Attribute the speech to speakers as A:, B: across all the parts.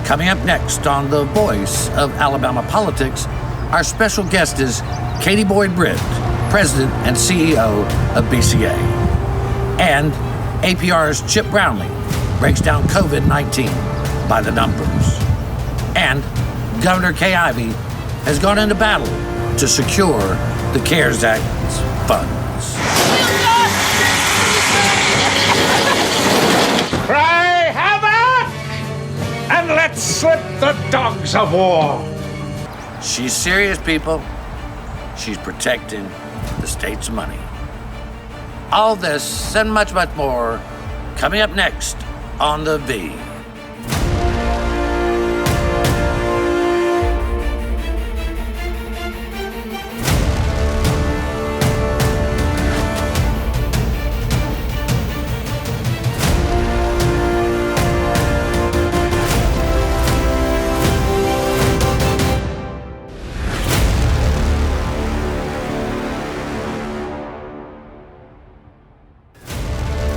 A: Coming up next on The Voice of Alabama Politics, our special guest is Katie Boyd Britt, President and CEO of BCA. And APR's Chip Brownlee breaks down COVID-19 by the numbers. And Governor Kay Ivey has gone into battle to secure the CARES Act funds.
B: Cry havoc, and let's slip the dogs of war.
A: She's serious, people. She's protecting the state's money. All this and much, much more coming up next on The V.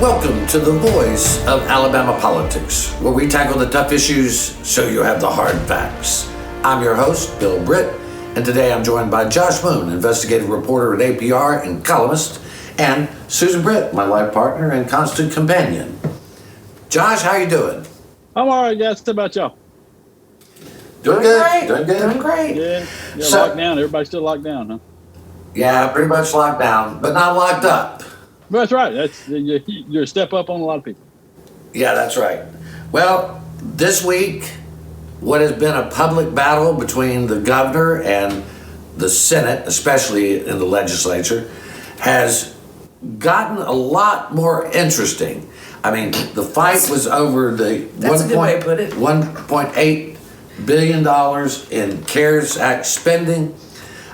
A: Welcome to The Voice of Alabama Politics, where we tackle the tough issues so you have the hard facts. I'm your host, Bill Britt, and today I'm joined by Josh Moon, investigative reporter at APR and columnist, and Susan Britt, my life partner and constant companion. Josh, how you doing?
C: I'm all right, guys. How about y'all?
A: Doing good. Doing good.
D: Doing great.
C: Yeah, locked down. Everybody's still locked down, huh?
A: Yeah, pretty much locked down, but not locked up.
C: That's right. You're a step up on a lot of people.
A: Yeah, that's right. Well, this week, what has been a public battle between the governor and the Senate, especially in the legislature, has gotten a lot more interesting. I mean, the fight was over the $1.8 billion in CARES Act spending.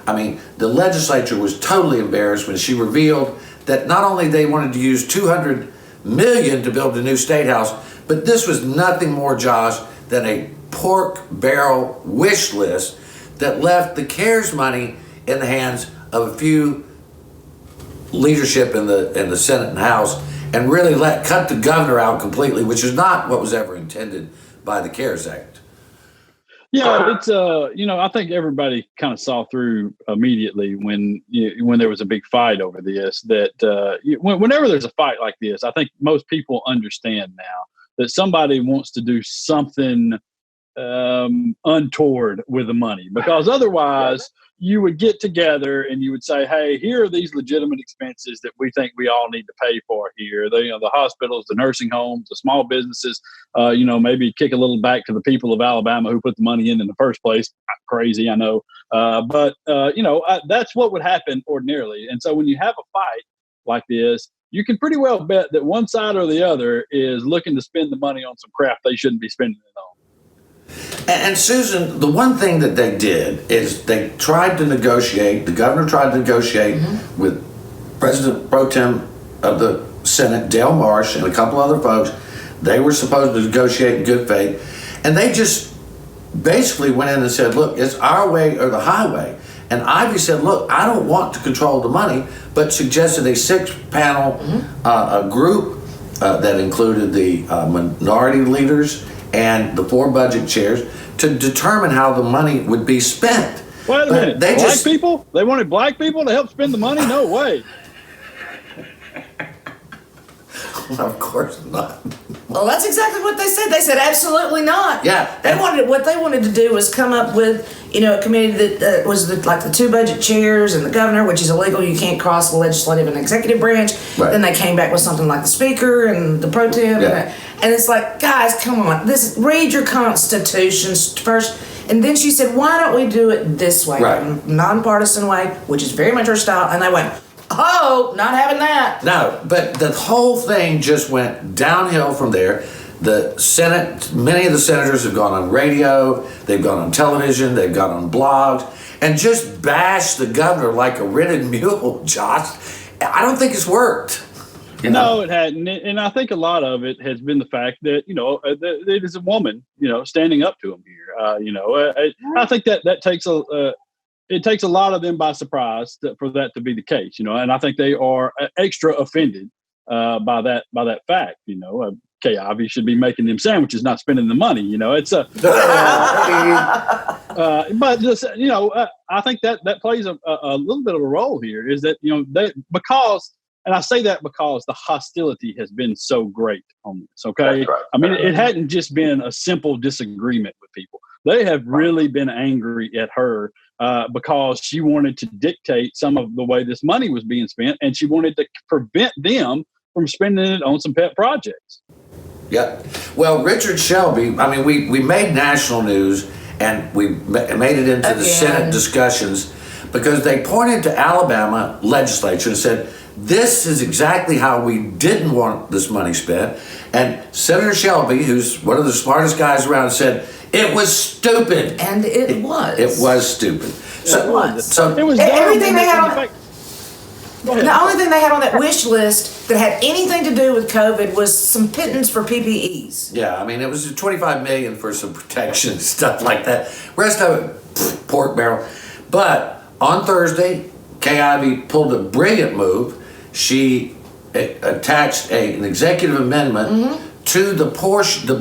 A: I mean, the legislature was totally embarrassed when she revealed that not only they wanted to use $200 million to build a new state house, but this was nothing more, Josh, than a pork barrel wish list that left the CARES money in the hands of a few leadership in the Senate and House, and really cut the governor out completely, which is not what was ever intended by the CARES Act.
C: Yeah, it's I think everybody kind of saw through immediately when there was a big fight over this. That whenever there's a fight like this, I think most people understand now that somebody wants to do something untoward with the money, because otherwise you would get together and you would say, hey, here are these legitimate expenses that we think we all need to pay for here. The hospitals, the nursing homes, the small businesses, maybe kick a little back to the people of Alabama who put the money in the first place. Crazy, I know. But that's what would happen ordinarily. And so when you have a fight like this, you can pretty well bet that one side or the other is looking to spend the money on some crap they shouldn't be spending it on.
A: And Susan, the one thing that they did is they tried to negotiate, the governor tried to negotiate with President Pro Tem of the Senate, Dale Marsh, and a couple other folks. They were supposed to negotiate in good faith. And they just basically went in and said, look, it's our way or the highway. And Ivey said, look, I don't want to control the money, but suggested a 6-panel a group that included the minority leaders and the 4 budget chairs to determine how the money would be spent.
C: Wait a minute. Black people? They wanted black people to help spend the money? No way.
A: Well, of course not.
D: Well, that's exactly what they said. They said absolutely not.
A: Yeah.
D: What they wanted to do was come up with, a committee that was like the 2 budget chairs and the governor, which is illegal. You can't cross the legislative and executive branch. Right. Then they came back with something like the speaker and the pro tem.
A: Yeah.
D: And it's like, guys, come on. Read your constitutions first. And then she said, why don't we do it this way?
A: Right.
D: Nonpartisan way, which is very much her style. And they went, oh, not having that.
A: No, but the whole thing just went downhill from there. The Senate, many of the senators have gone on radio, they've gone on television, they've gone on blogs, and just bashed the governor like a rented mule, Josh. I don't think it's worked.
C: No, it hadn't. And I think a lot of it has been the fact that, it is a woman, standing up to him here. I think that takes it takes a lot of them by surprise for that to be the case, and I think they are extra offended by that fact. Ivey should be making them sandwiches, not spending the money. You know, it's a. But just I think that plays a little bit of a role here. Is that because. And I say that because the hostility has been so great on this, okay?
A: Right.
C: I mean, it hadn't just been a simple disagreement with people. They have really been angry at her because she wanted to dictate some of the way this money was being spent, and she wanted to prevent them from spending it on some pet projects.
A: Yeah. Well, Richard Shelby, I mean, we made national news, and we made it into the Senate discussions because they pointed to Alabama legislature and said, this is exactly how we didn't want this money spent. And Senator Shelby, who's one of the smartest guys around, said it was stupid.
D: And it was.
A: It was stupid.
D: It was.
A: So
C: it was
D: everything they had on the only thing they had on that wish list that had anything to do with COVID was some pittance for PPEs.
A: Yeah, I mean, it was $25 million for some protection and stuff like that. Rest of it, pork barrel. But on Thursday, Kay Ivey pulled a brilliant move. She attached an executive amendment to the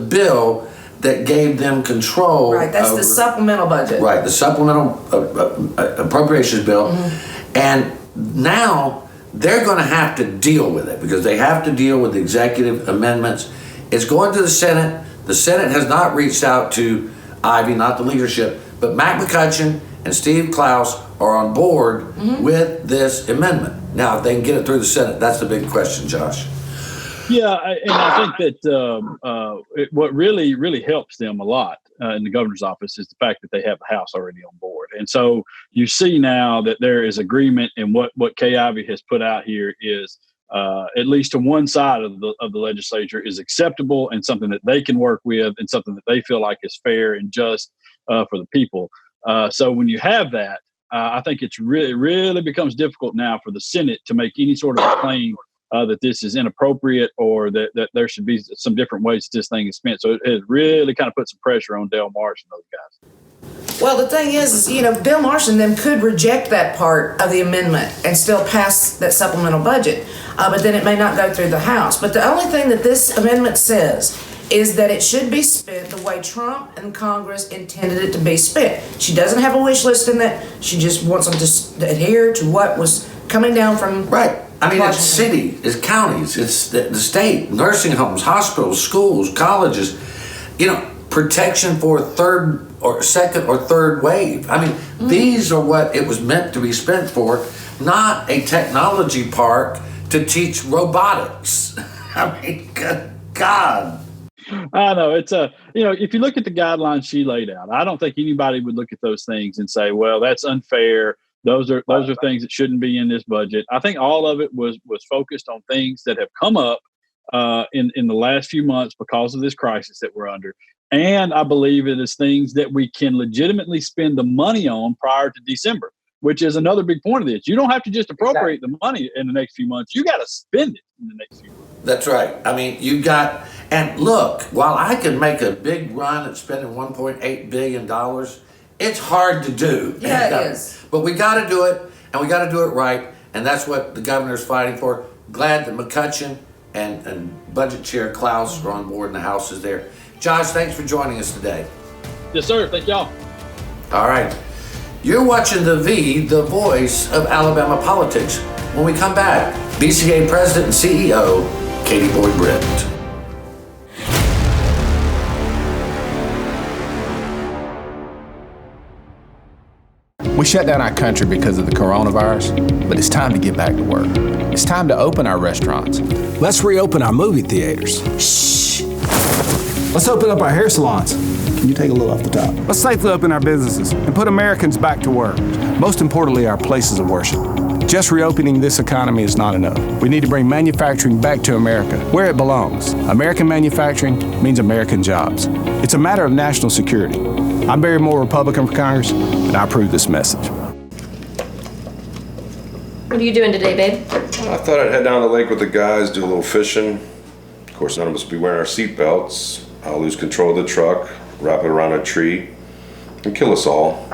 A: bill that gave them control.
D: Right, that's the supplemental budget.
A: Right, the supplemental appropriations bill. And now they're going to have to deal with it because they have to deal with the executive amendments. It's going to the Senate. The Senate has not reached out to Ivey, not the leadership, but Mac McCutcheon and Steve Klaus are on board with this amendment. Now, if they can get it through the Senate, that's the big question, Josh.
C: Yeah, and I think that what really helps them a lot in the governor's office is the fact that they have the House already on board. And so you see now that there is agreement, and what Kay Ivey has put out here is at least to one side of the legislature is acceptable and something that they can work with and something that they feel like is fair and just for the people. So when you have that, I think it's really becomes difficult now for the Senate to make any sort of claim that this is inappropriate or that there should be some different ways that this thing is spent. So it really kind of puts some pressure on Del Marsh and those guys.
D: Well, the thing is Bill Marsh and them could reject that part of the amendment and still pass that supplemental budget, but then it may not go through the House. But the only thing that this amendment says is that it should be spent the way Trump and Congress intended it to be spent. She doesn't have a wish list in that. She just wants them to adhere to what was coming down from
A: Right. I mean,
D: Washington.
A: it's city, it's counties, it's the state, nursing homes, hospitals, schools, colleges, protection for third or second or third wave. I mean, these are what it was meant to be spent for, not a technology park to teach robotics. I mean, good God.
C: I know it's if you look at the guidelines she laid out, I don't think anybody would look at those things and say, well, that's unfair. Those are things that shouldn't be in this budget. I think all of it was focused on things that have come up in the last few months because of this crisis that we're under. And I believe it is things that we can legitimately spend the money on prior to December, which is another big point of this. You don't have to just appropriate the money in the next few months. You got to spend it in the next few months.
A: That's right. I mean, and look, while I could make a big run at spending $1.8 billion, it's hard to do.
D: Yeah, it is.
A: But we got to do it, and we got to do it right, and that's what the governor's fighting for. Glad that McCutcheon and Budget Chair Klaus are on board and the House is there. Josh, thanks for joining us today.
C: Yes, sir. Thank y'all.
A: All right. You're watching the voice of Alabama politics. When we come back, BCA President and CEO, Katie Boyd Britt.
E: We shut down our country because of the coronavirus, but it's time to get back to work. It's time to open our restaurants.
F: Let's reopen our movie theaters.
G: Shh. Let's open up our hair salons. Can you take a little off the top?
F: Let's safely open our businesses and put Americans back to work. Most importantly, our places of worship. Just reopening this economy is not enough. We need to bring manufacturing back to America, where it belongs. American manufacturing means American jobs. It's a matter of national security. I'm Barry Moore, Republican for Congress, and I approve this message.
H: What are you doing today, babe?
I: I thought I'd head down to the lake with the guys, do a little fishing. Of course, none of us will be wearing our seatbelts. I'll lose control of the truck, wrap it around a tree, and kill us all.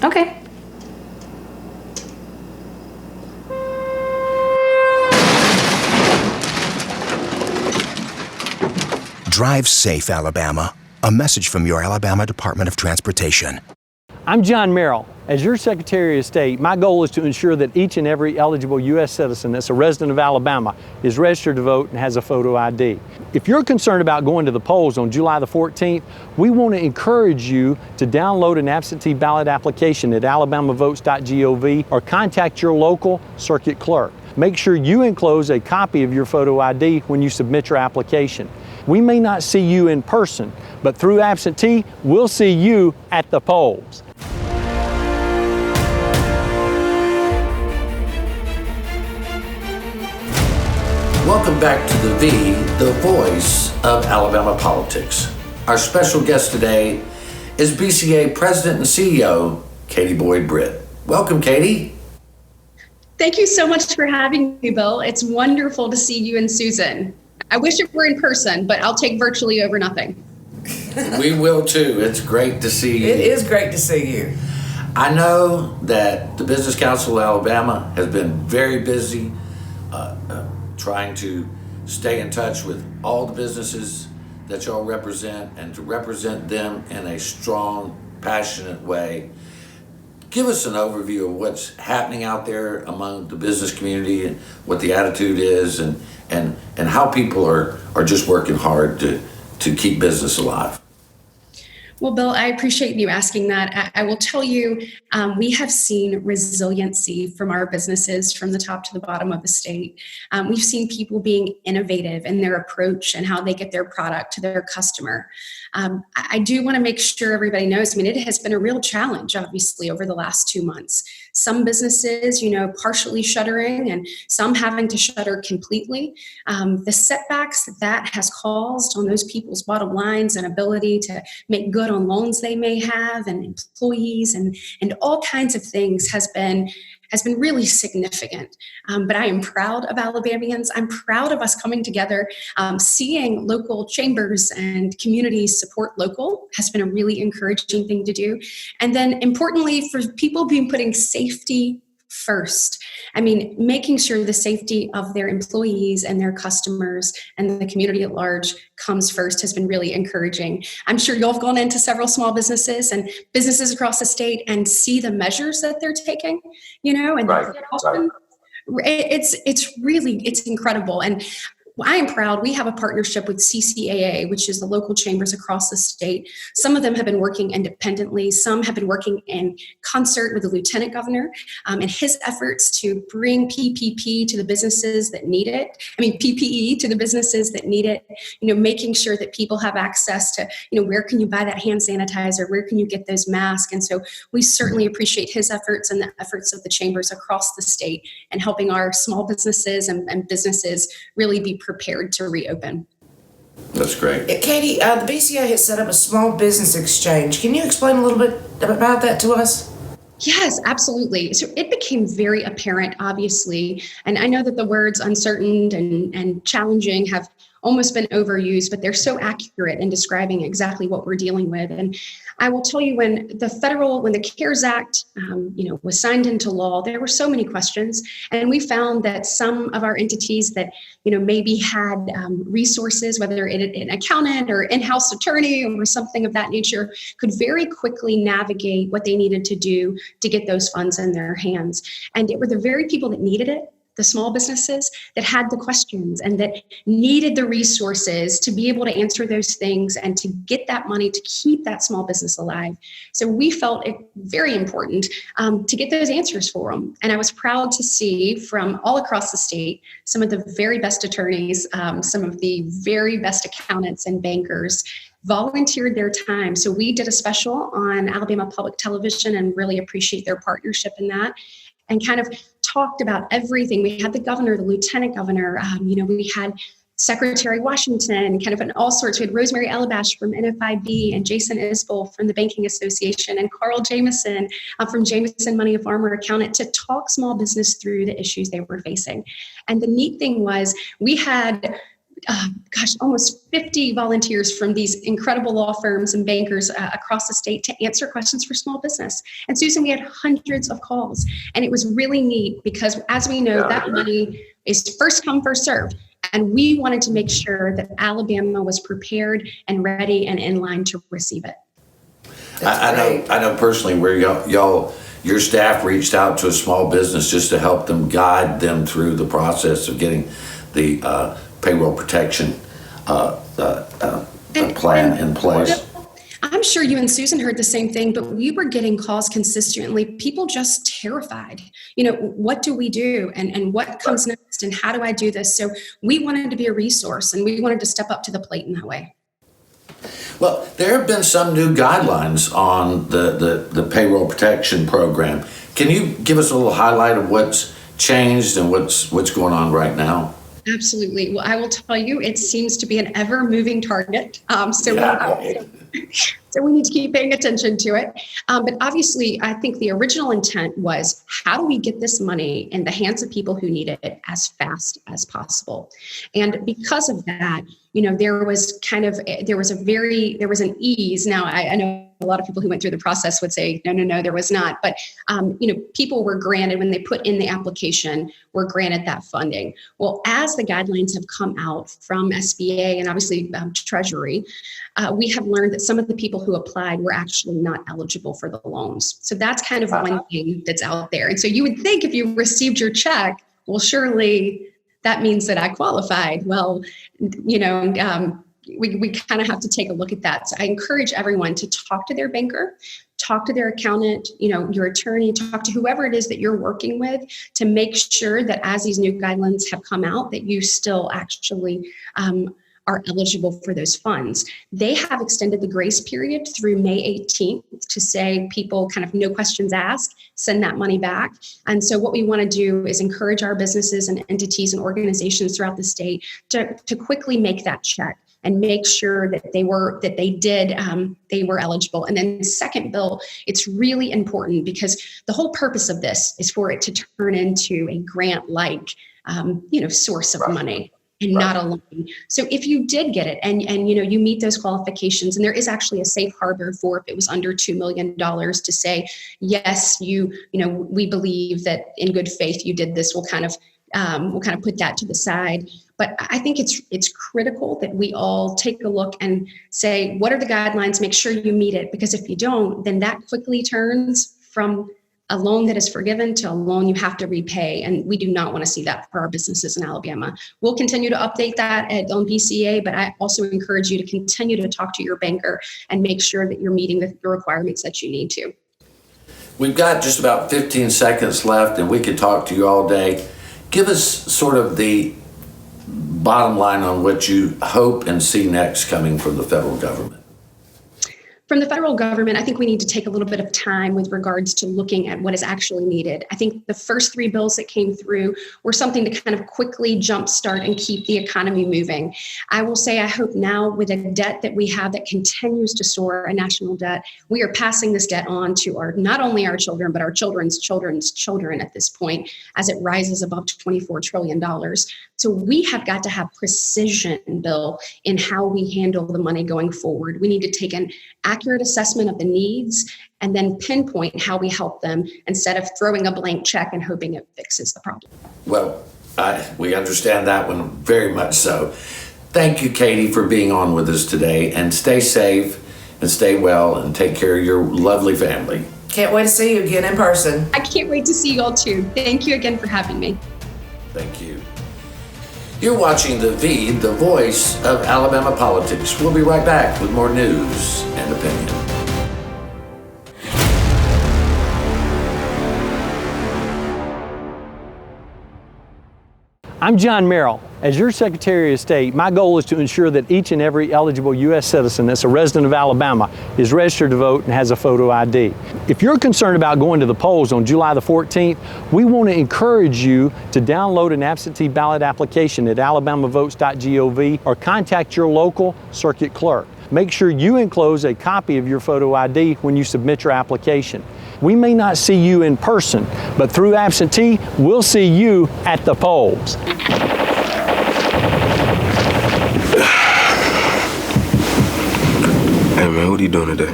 H: Okay.
J: Drive safe, Alabama. A message from your Alabama Department of Transportation.
K: I'm John Merrill. As your Secretary of State, my goal is to ensure that each and every eligible U.S. citizen that's a resident of Alabama is registered to vote and has a photo ID. If you're concerned about going to the polls on July the 14th, we want to encourage you to download an absentee ballot application at alabamavotes.gov or contact your local circuit clerk. Make sure you enclose a copy of your photo ID when you submit your application. We may not see you in person, but through absentee, we'll see you at the polls.
A: Welcome back to the voice of Alabama politics. Our special guest today is BCA President and CEO, Katie Boyd Britt. Welcome, Katie.
L: Thank you so much for having me, Bill. It's wonderful to see you and Susan. I wish it were in person, but I'll take virtually over nothing.
A: We will too. It's great to see you.
D: It is great to see you.
A: I know that the Business Council of Alabama has been very busy trying to stay in touch with all the businesses that y'all represent and to represent them in a strong, passionate way. Give us an overview of what's happening out there among the business community and what the attitude is and how people are just working hard to keep business alive.
L: Well, Bill, I appreciate you asking that. I will tell you, we have seen resiliency from our businesses from the top to the bottom of the state. We've seen people being innovative in their approach and how they get their product to their customer. I do want to make sure everybody knows, it has been a real challenge, obviously, over the last 2 months. Some businesses, partially shuttering and some having to shutter completely. The setbacks that has caused on those people's bottom lines and ability to make good on loans they may have and employees and all kinds of things has been really significant. But I am proud of Alabamians. I'm proud of us coming together. Seeing local chambers and communities support local has been a really encouraging thing to do. And then importantly, for people putting safety first. Making sure the safety of their employees and their customers and the community at large comes first has been really encouraging. I'm sure you'll have gone into several small businesses and businesses across the state and see the measures that they're taking, and
A: right.
L: It's incredible. And I am proud. We have a partnership with CCAA, which is the local chambers across the state. Some of them have been working independently. Some have been working in concert with the lieutenant governor and his efforts to bring PPP to the businesses that need it. PPE to the businesses that need it, making sure that people have access to, where can you buy that hand sanitizer? Where can you get those masks? And so we certainly appreciate his efforts and the efforts of the chambers across the state and helping our small businesses and businesses really be prepared to reopen.
A: That's great.
D: Katie, the BCA has set up a small business exchange. Can you explain a little bit about that to us?
L: Yes, absolutely. So it became very apparent, obviously, and I know that the words uncertain and challenging have almost been overused, but they're so accurate in describing exactly what we're dealing with. And I will tell you, when the CARES Act, was signed into law, there were so many questions, and we found that some of our entities that, maybe had resources, whether an accountant or in-house attorney or something of that nature, could very quickly navigate what they needed to do to get those funds in their hands. And it were the very people that needed it, the small businesses, that had the questions and that needed the resources to be able to answer those things and to get that money to keep that small business alive. So we felt it very important to get those answers for them. And I was proud to see from all across the state, some of the very best attorneys, some of the very best accountants and bankers volunteered their time. So we did a special on Alabama Public Television and really appreciate their partnership in that, and kind of talked about everything. We had the governor, the lieutenant governor, we had Secretary Washington, kind of in all sorts. We had Rosemary Elabash from NFIB and Jason Isbell from the Banking Association and Carl Jameson from Jameson Money, a farmer accountant, to talk small business through the issues they were facing. And the neat thing was we had almost 50 volunteers from these incredible law firms and bankers across the state to answer questions for small business. And Susan, we had hundreds of calls, and it was really neat because, as we know, that money is first come, first served. And we wanted to make sure that Alabama was prepared and ready and in line to receive it.
A: I know personally where your staff reached out to a small business just to help them, guide them through the process of getting the payroll protection plan in place.
L: I'm sure you and Susan heard the same thing, but we were getting calls consistently. People just terrified. What do we do? And what comes next? And how do I do this? So we wanted to be a resource, and we wanted to step up to the plate in that way.
A: Well, there have been some new guidelines on the payroll protection program. Can you give us a little highlight of what's changed and what's going on right now?
L: Absolutely. Well, I will tell you, it seems to be an ever-moving target. So we need to keep paying attention to it. But obviously, I think the original intent was, how do we get this money in the hands of people who need it as fast as possible? And because of that, there was an ease. Now, I know a lot of people who went through the process would say, no, there was not. But, people were granted, when they put in the application, were granted that funding. Well, as the guidelines have come out from SBA and obviously Treasury, we have learned that some of the people who applied were actually not eligible for the loans. So that's kind of one thing that's out there. And so you would think if you received your check, well, surely that means that I qualified. Well, we kind of have to take a look at that. So I encourage everyone to talk to their banker, talk to their accountant, your attorney, talk to whoever it is that you're working with to make sure that as these new guidelines have come out, that you still actually are eligible for those funds. They have extended the grace period through May 18th to say people kind of no questions asked, send that money back. And so what we want to do is encourage our businesses and entities and organizations throughout the state to quickly make that check and make sure that they were eligible. And then second, Bill, it's really important because the whole purpose of this is for it to turn into a grant-like, source of money. And not a loan. So if you did get it and you meet those qualifications, and there is actually a safe harbor for if it was under $2 million to say, yes, we believe that in good faith you did this. We'll kind of put that to the side. But I think it's critical that we all take a look and say, what are the guidelines? Make sure you meet it, because if you don't, then that quickly turns from a loan that is forgiven to a loan you have to repay. And we do not want to see that for our businesses in Alabama. We'll continue to update that on BCA, but I also encourage you to continue to talk to your banker and make sure that you're meeting the requirements that you need to.
A: We've got just about 15 seconds left, and we could talk to you all day. Give us sort of the bottom line on what you hope and see next coming from the federal government.
L: From the federal government, I think we need to take a little bit of time with regards to looking at what is actually needed. I think the first three bills that came through were something to kind of quickly jumpstart and keep the economy moving. I will say I hope now, with a debt that we have that continues to soar, a national debt, we are passing this debt on to not only our children, but our children's children's children at this point, as it rises above $24 trillion. So we have got to have precision, Bill, in how we handle the money going forward. We need to take an accurate assessment of the needs and then pinpoint how we help them instead of throwing a blank check and hoping it fixes the problem.
A: Well, we understand that one very much so. Thank you, Katie, for being on with us today, and stay safe and stay well and take care of your lovely family.
D: Can't wait to see you again in person.
L: I can't wait to see you all too. Thank you again for having me.
A: Thank you. You're watching The V, the voice of Alabama politics. We'll be right back with more news and opinion.
K: I'm John Merrill. As your Secretary of State, my goal is to ensure that each and every eligible U.S. citizen that's a resident of Alabama is registered to vote and has a photo ID. If you're concerned about going to the polls on July the 14th, we want to encourage you to download an absentee ballot application at alabamavotes.gov or contact your local circuit clerk. Make sure you enclose a copy of your photo ID when you submit your application. We may not see you in person, but through absentee, we'll see you at the polls.
M: Hey man, what are you doing today?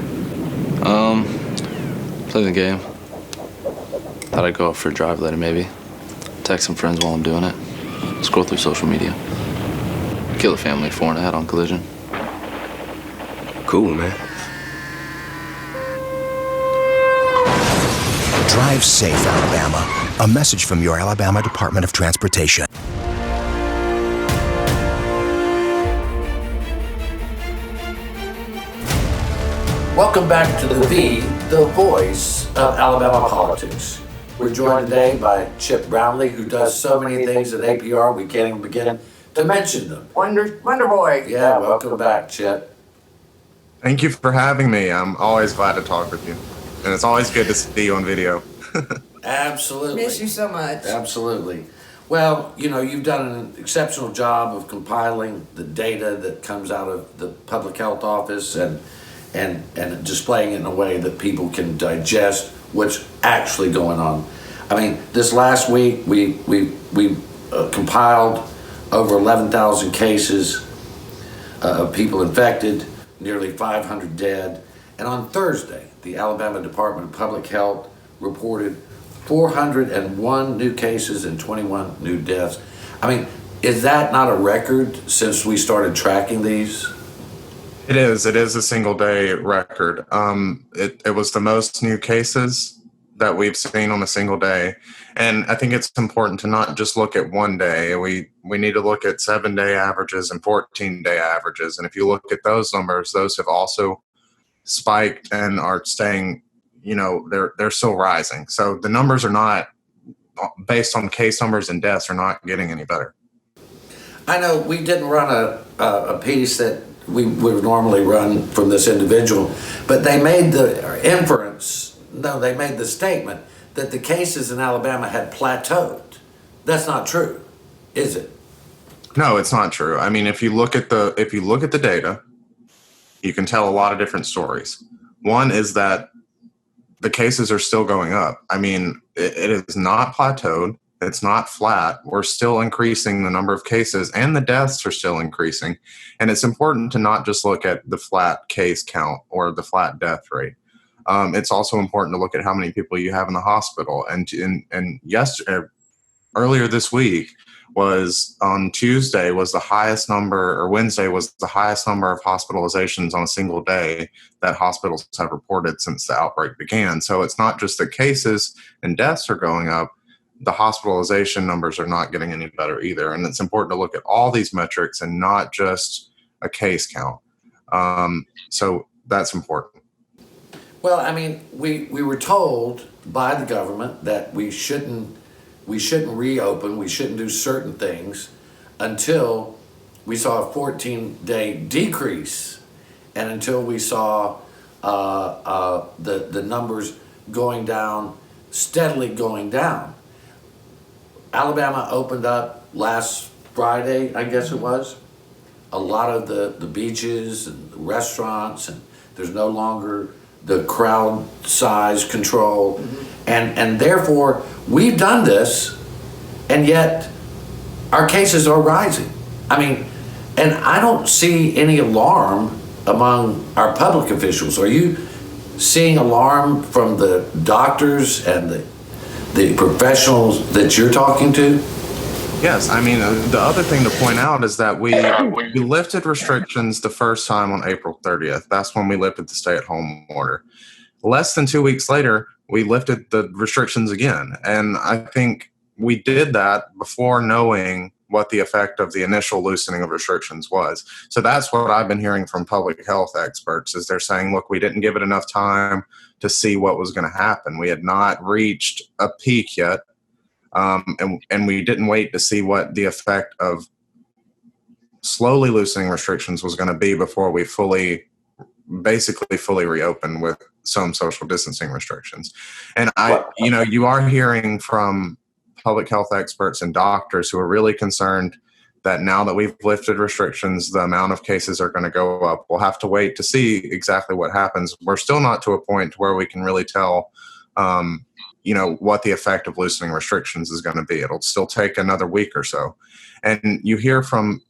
N: Playing the game. Thought I'd go out for a drive later maybe. Text some friends while I'm doing it. Scroll through social media. kill a family of 4 in a head-on collision.
J: Cool, man. Drive safe, Alabama. A message from your Alabama Department of Transportation.
A: Welcome back to the voice of Alabama politics. We're joined today by Chip Brownlee, who does so many things at APR we can't even begin to mention them.
D: Wonder Boy.
A: Yeah, welcome back, Chip.
M: Thank you for having me. I'm always glad to talk with you. And it's always good to see you on video.
A: Absolutely.
D: Miss you so much.
A: Absolutely. Well, you know, you've done an exceptional job of compiling the data that comes out of the public health office and displaying it in a way that people can digest what's actually going on. I mean, this last week we compiled over 11,000 cases of people infected, nearly 500 dead, and on Thursday, the Alabama Department of Public Health reported 401 new cases and 21 new deaths. I mean, is that not a record since we started tracking these?
M: It is a single day record. It was the most new cases that we've seen on a single day. And I think it's important to not just look at one day. We need to look at 7-day averages and 14-day averages. And if you look at those numbers, those have also spiked and are staying, you know, they're still rising. So the numbers are not, based on case numbers and deaths, are not getting any better.
A: I know we didn't run a piece that we would normally run from this individual, but they made the they made the statement that the cases in Alabama had plateaued. That's not true, is it?
M: No, it's not true. I mean, if you look at the data, you can tell a lot of different stories. One is that the cases are still going up. I mean, it is not plateaued. It's not flat. We're still increasing the number of cases, and the deaths are still increasing. And it's important to not just look at the flat case count or the flat death rate. It's also important to look at how many people you have in the hospital. And earlier this week on Tuesday was the highest number, or Wednesday was the highest number of hospitalizations on a single day that hospitals have reported since the outbreak began. So it's not just that cases and deaths are going up. The hospitalization numbers are not getting any better either. And it's important to look at all these metrics and not just a case count. So that's important.
A: Well, I mean, we were told by the government that we shouldn't reopen, we shouldn't do certain things until we saw a 14-day decrease and until we saw the numbers going down, steadily going down. Alabama opened up last Friday, I guess it was. A lot of the beaches and the restaurants, and there's no longer the crowd size control. Mm-hmm. And therefore, we've done this, and yet our cases are rising. I mean, and I don't see any alarm among our public officials. Are you seeing alarm from the doctors and the professionals that you're talking to?
M: Yes, I mean, the other thing to point out is that we lifted restrictions the first time on April 30th. That's when we lifted the stay-at-home order. Less than 2 weeks later, we lifted the restrictions again. And I think we did that before knowing what the effect of the initial loosening of restrictions was. So that's what I've been hearing from public health experts, is they're saying, look, we didn't give it enough time to see what was going to happen. We had not reached a peak yet. And we didn't wait to see what the effect of slowly loosening restrictions was going to be before we basically fully reopened with some social distancing restrictions. And you are hearing from public health experts and doctors who are really concerned that now that we've lifted restrictions, the amount of cases are going to go up. We'll have to wait to see exactly what happens. We're still not to a point where we can really tell what the effect of loosening restrictions is going to be. It'll still take another week or so. And you hear from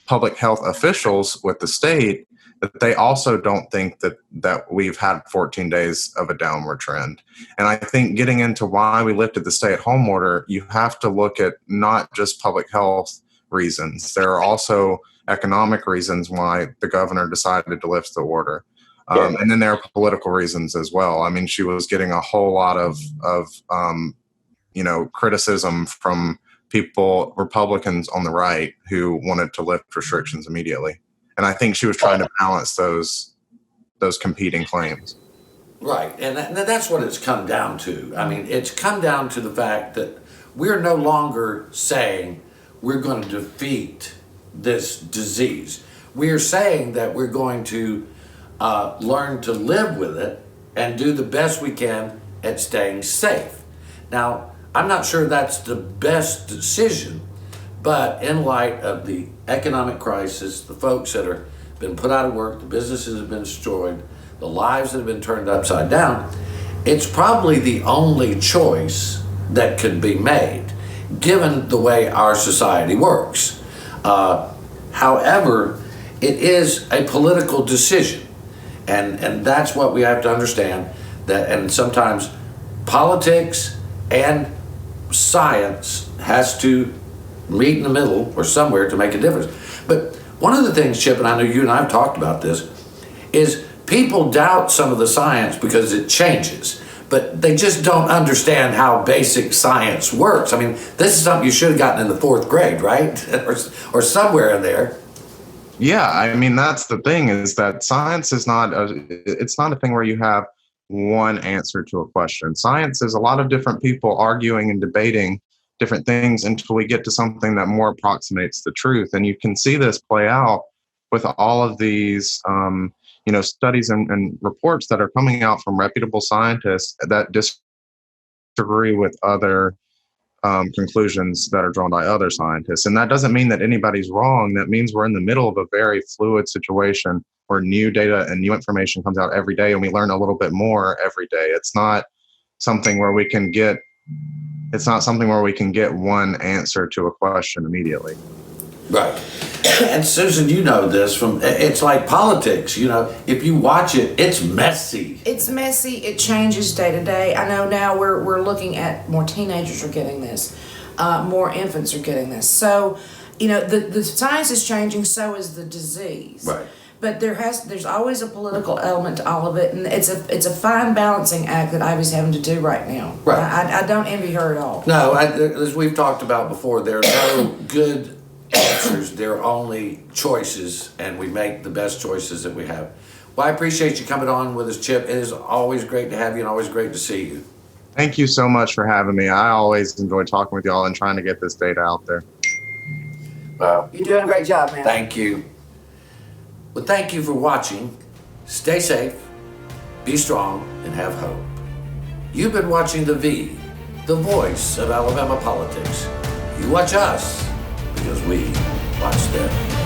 M: public health officials with the state that they also don't think that we've had 14 days of a downward trend. And I think getting into why we lifted the stay-at-home order, you have to look at not just public health reasons. There are also economic reasons why the governor decided to lift the order. And then there are political reasons as well. I mean, she was getting a whole lot of criticism from people, Republicans on the right, who wanted to lift restrictions immediately. And I think she was trying to balance those competing claims.
A: Right, and that's what it's come down to. I mean, it's come down to the fact that we're no longer saying we're going to defeat this disease. We're saying that we're going to learn to live with it and do the best we can at staying safe. Now, I'm not sure that's the best decision, but in light of the economic crisis, the folks that are been put out of work, the businesses have been destroyed, the lives that have been turned upside down, it's probably the only choice that could be made, given the way our society works. However, it is a political decision, and that's what we have to understand. That, and sometimes politics and science has to meet in the middle or somewhere to make a difference. But one of the things, Chip, and I know you and I have talked about this, is people doubt some of the science because it changes, but they just don't understand how basic science works. I mean, this is something you should have gotten in the 4th grade, right? or somewhere in there.
M: Yeah, I mean, that's the thing, is that science is it's not a thing where you have one answer to a question. Science is a lot of different people arguing and debating different things until we get to something that more approximates the truth. And you can see this play out with all of these studies and reports that are coming out from reputable scientists that disagree with other conclusions that are drawn by other scientists. And that doesn't mean that anybody's wrong. That means we're in the middle of a very fluid situation where new data and new information comes out every day, and we learn a little bit more every day. It's not something where we can get one answer to a question immediately.
A: Right. And Susan, you know this it's like politics, if you watch it, it's messy.
D: It's messy. It changes day to day. I know now we're looking at more teenagers are getting this, more infants are getting this. So, the science is changing, so is the disease.
A: Right.
D: But there's always a political element to all of it, and it's a fine balancing act that Ivey's having to do right now.
A: Right.
D: I don't envy her at all.
A: No, as we've talked about before, there are no good answers. There are only choices, and we make the best choices that we have. Well, I appreciate you coming on with us, Chip. It is always great to have you and always great to see you.
M: Thank you so much for having me. I always enjoy talking with y'all and trying to get this data out there.
A: Well,
D: you're doing a great job, man.
A: Thank you. Well, thank you for watching. Stay safe, be strong, and have hope. You've been watching The V, the voice of Alabama politics. You watch us because we watch them.